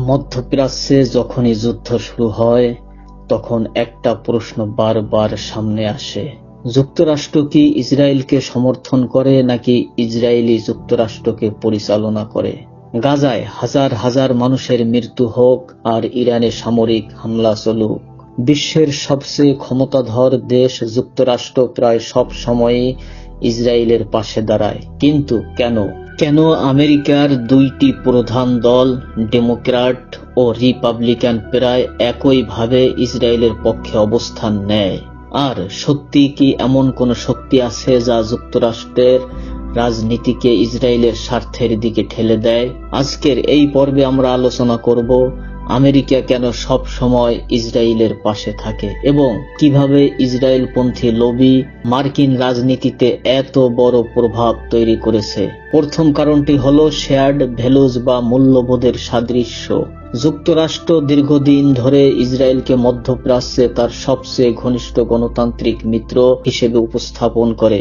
মধ্যপ্রাচ্যে যখনই যুদ্ধ শুরু হয় তখন একটা প্রশ্ন বারবার সামনে আসে, যুক্তরাষ্ট্র কি ইসরায়েলকে সমর্থন করে নাকি ইসরায়েলি যুক্তরাষ্ট্রকে পরিচালনা করে? গাজায় হাজার হাজার মানুষের মৃত্যু হোক আর ইরানে সামরিক হামলা চলুক, বিশ্বের সবচেয়ে ক্ষমতাধর দেশ যুক্তরাষ্ট্র প্রায় সব সময়ই ইসরায়েলের পাশে দাঁড়ায়। কিন্তু কেন আমেরিকার দুইটি প্রধান দল ডেমোক্র্যাট ও রিপাবলিকান প্রায় একইভাবে ইসরায়েলের পক্ষে অবস্থান নেয়? আর সত্যি কি এমন কোন শক্তি আছে যা যুক্তরাষ্ট্রের রাজনীতিকে ইসরায়েলের স্বার্থের দিকে ঠেলে দেয়? আজকের এই পর্বে আমরা আলোচনা করব আমেরিকা কেন সব সময় ইসরায়েলের পাশে থাকে এবং কিভাবে ইসরায়েলপন্থী লবি মার্কিন রাজনীতিতে এত বড় প্রভাব তৈরি করেছে। প্রথম কারণটি হলো শেয়ার্ড ভ্যালুজ বা মূল্যবোধের সাদৃশ্য। যুক্তরাষ্ট্র দীর্ঘদিন ধরে ইসরায়েলকে মধ্যপ্রাচ্যে তার সবচেয়ে ঘনিষ্ঠ গণতান্ত্রিক মিত্র হিসেবে উপস্থাপন করে।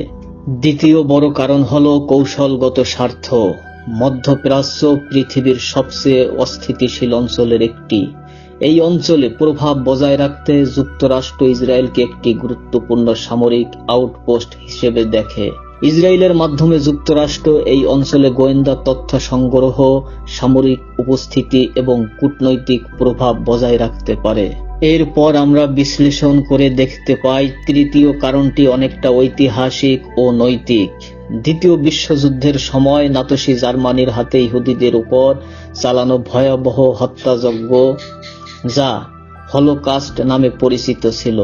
দ্বিতীয় বড় কারণ হলো কৌশলগত স্বার্থ। মধ্যপ্রাচ্য পৃথিবীর সবচেয়ে অস্থিতিশীল অঞ্চলের একটি। এই অঞ্চলে প্রভাব বজায় রাখতে যুক্তরাষ্ট্র ইসরায়েলকে একটি গুরুত্বপূর্ণ সামরিক আউটপোস্ট হিসেবে দেখে। ইসরায়েলের মাধ্যমে যুক্তরাষ্ট্র এই অঞ্চলে গোয়েন্দা তথ্য সংগ্রহ, সামরিক উপস্থিতি এবং কূটনৈতিক প্রভাব বজায় রাখতে পারে। এরপর আমরা বিশ্লেষণ করে দেখতে পাই তৃতীয় কারণটি অনেকটা ঐতিহাসিক ও নৈতিক। দ্বিতীয় বিশ্বযুদ্ধের সময় নাতসি জার্মানির হাতে ইহুদিদের উপর চালানো ভয়াবহ হত্যাযজ্ঞ, যা হলোকাস্ট নামে পরিচিত ছিল,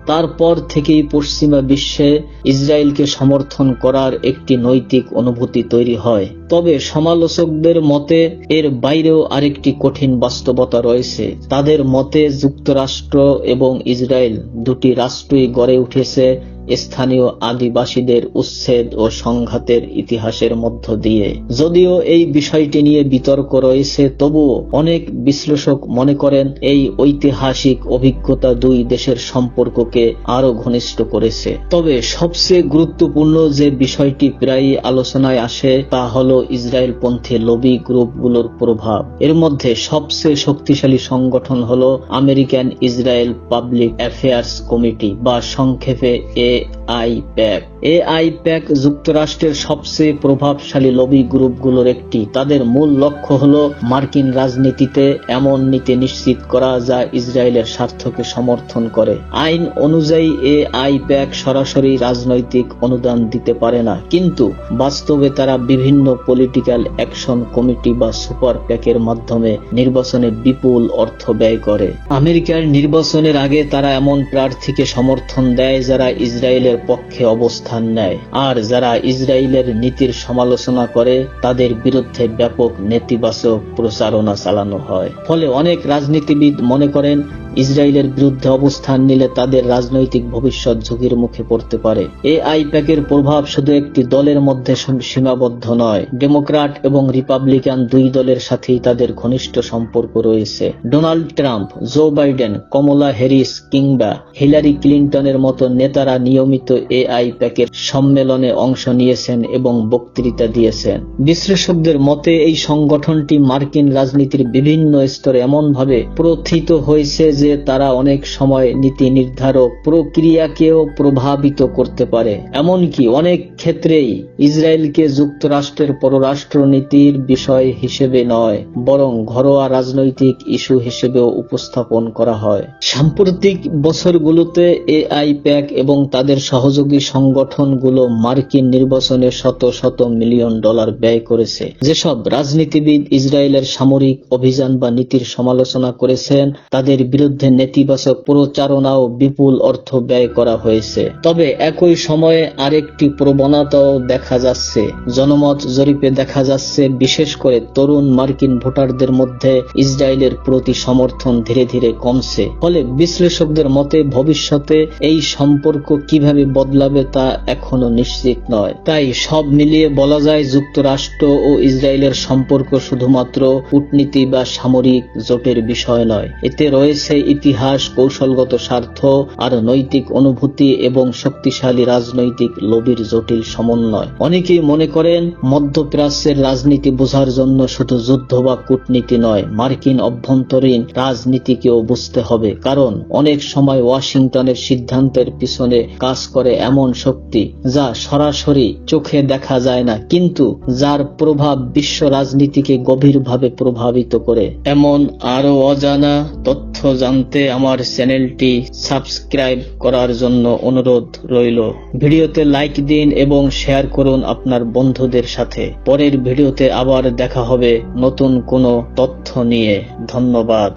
তারপর থেকেই পশ্চিমা বিশ্বে ইসরায়েলকে সমর্থন করার একটি নৈতিক অনুভূতি তৈরি হয়। তবে সমালোচকদের মতে এর বাইরেও আরেকটি কঠিন বাস্তবতা রয়েছে। তাদের মতে যুক্তরাষ্ট্র এবং ইসরায়েল দুটি রাষ্ট্রই গড়ে উঠেছে স্থানীয় আদিবাসীদের উচ্ছেদ ও সংঘাতের ইতিহাসের মধ্য দিয়ে। যদিও এই বিষয়টি নিয়ে বিতর্ক রয়েছে, তবুও অনেক বিশ্লেষক মনে করেন এই ঐতিহাসিক অভিজ্ঞতা দুই দেশের সম্পর্ককে আরো ঘনিষ্ঠ করেছে। তবে সবচেয়ে গুরুত্বপূর্ণ যে বিষয়টি প্রায়ই আলোচনায় আসে তা হলো ইসরায়েলপন্থী লবি গ্রুপগুলোর প্রভাব। এর মধ্যে সবচেয়ে শক্তিশালী সংগঠন হলো American Israel public affairs committee বা সংক্ষেপে AIPAC। AIPAC যুক্তরাষ্ট্রের সবচেয়ে প্রভাবশালী লবি গ্রুপগুলোর একটি। তাদের মূল লক্ষ্য হলো মার্কিন রাজনীতিতে এমন নীতি নিশ্চিত করা যা ইসরায়েলের স্বার্থকে সমর্থন করে। আইন অনুযায়ী AIPAC সরাসরি রাজনৈতিক অনুদান দিতে পারে না, কিন্তু বাস্তবে তারা বিভিন্ন পলিটিক্যাল অ্যাকশন কমিটি বা সুপার প্যাকের মাধ্যমে নির্বাচনে বিপুল অর্থ ব্যয় করে। আমেরিকার নির্বাচনের আগে তারা এমন প্রার্থীকে সমর্থন দেয় যারা ইসরায়েলের পক্ষে অবস্থান নেয়, আর যারা ইসরায়েলের নীতির সমালোচনা করে তাদের বিরুদ্ধে ব্যাপক নেতিবাচক প্রচারণা চালানো হয়। ফলে অনেক রাজনীতিবিদ মনে করেন ইসরায়েলের বিরুদ্ধে অবস্থান নিলে তাদের রাজনৈতিক ভবিষ্যৎ ঝুঁকির মুখে পড়তে পারে। AIPAC এর প্রভাব শুধু একটি দলের মধ্যে সীমাবদ্ধ নয়। ডেমোক্র্যাট এবং রিপাবলিকান দুই দলের সাথেই তাদের ঘনিষ্ঠ সম্পর্ক রয়েছে। ডোনাল্ড ট্রাম্প, জো বাইডেন, কমলা হ্যারিস কিংবা হিলারি ক্লিন্টনের মতো নেতারা নিয়মিত AIPAC এর সম্মেলনে অংশ নিয়েছেন এবং বক্তৃতা দিয়েছেন। বিশ্লেষকদের মতে এই সংগঠনটি মার্কিন রাজনীতির বিভিন্ন স্তরে এমনভাবে প্রথিত হয়েছে যে তারা অনেক সময় নীতি নির্ধারক প্রক্রিয়াকেও প্রভাবিত করতে পারে। এমনকি অনেক ক্ষেত্রেই ইসরায়েলকে যুক্তরাষ্ট্রের পররাষ্ট্রনীতির বিষয় হিসেবে নয়, বরং ঘরোয়া রাজনৈতিক ইস্যু হিসেবেও উপস্থাপন করা হয়। সাম্প্রতিক বছরগুলোতে AIPAC এবং তাদের সহযোগী সংগঠনগুলো মার্কিন নির্বাচনে শত শত মিলিয়ন ডলার ব্যয় করেছে। যেসব রাজনীতিবিদ ইসরায়েলের সামরিক অভিযান বা নীতির সমালোচনা করেছেন তাদের বিরুদ্ধে নেতিবাচক প্রচারণাও বিপুল অর্থ ব্যয় করা হয়েছে। তবে একই সময়ে আরেকটি প্রবণতাও দেখা যাচ্ছে। জনমত জরিপে দেখা যাচ্ছে বিশেষ করে তরুণ মার্কিন ভোটারদের মধ্যে ইসরায়েলের প্রতি সমর্থন ধীরে ধীরে কমছে। ফলে বিশ্লেষকদের মতে ভবিষ্যতে এই সম্পর্ক কিভাবে বদলাবে তা এখনো নিশ্চিত নয়। তাই সব মিলিয়ে বলা যায় যুক্তরাষ্ট্র ও ইসরায়েলের সম্পর্ক শুধুমাত্র কূটনীতি বা সামরিক জোটের বিষয় নয়, এতে রয়েছে ইতিহাস, কৌশলগত স্বার্থ আর নৈতিক অনুভূতি এবং শক্তিশালী রাজনৈতিক লবির জটিল সমন্বয়। অনেকেই মনে করেন মধ্যপ্রাচ্যের রাজনীতি বোঝার জন্য শুধু যুদ্ধ বা কূটনীতি নয়, মার্কিন অভ্যন্তরীণ রাজনীতিকেও বুঝতে হবে, কারণ অনেক সময় ওয়াশিংটনের সিদ্ধান্তের পিছনে কাজ করে এমন শক্তি যা সরাসরি চোখে দেখা যায় না, কিন্তু যার প্রভাব বিশ্ব রাজনীতিকে গভীরভাবে প্রভাবিত করে। এমন আরো অজানা তথ্য জানতে আমার চ্যানেলটি সাবস্ক্রাইব করার জন্য অনুরোধ রইল। ভিডিওতে লাইক দিন এবং শেয়ার করুন আপনার বন্ধুদের সাথে। পরের ভিডিওতে আবার দেখা হবে নতুন কোনো তথ্য নিয়ে। ধন্যবাদ।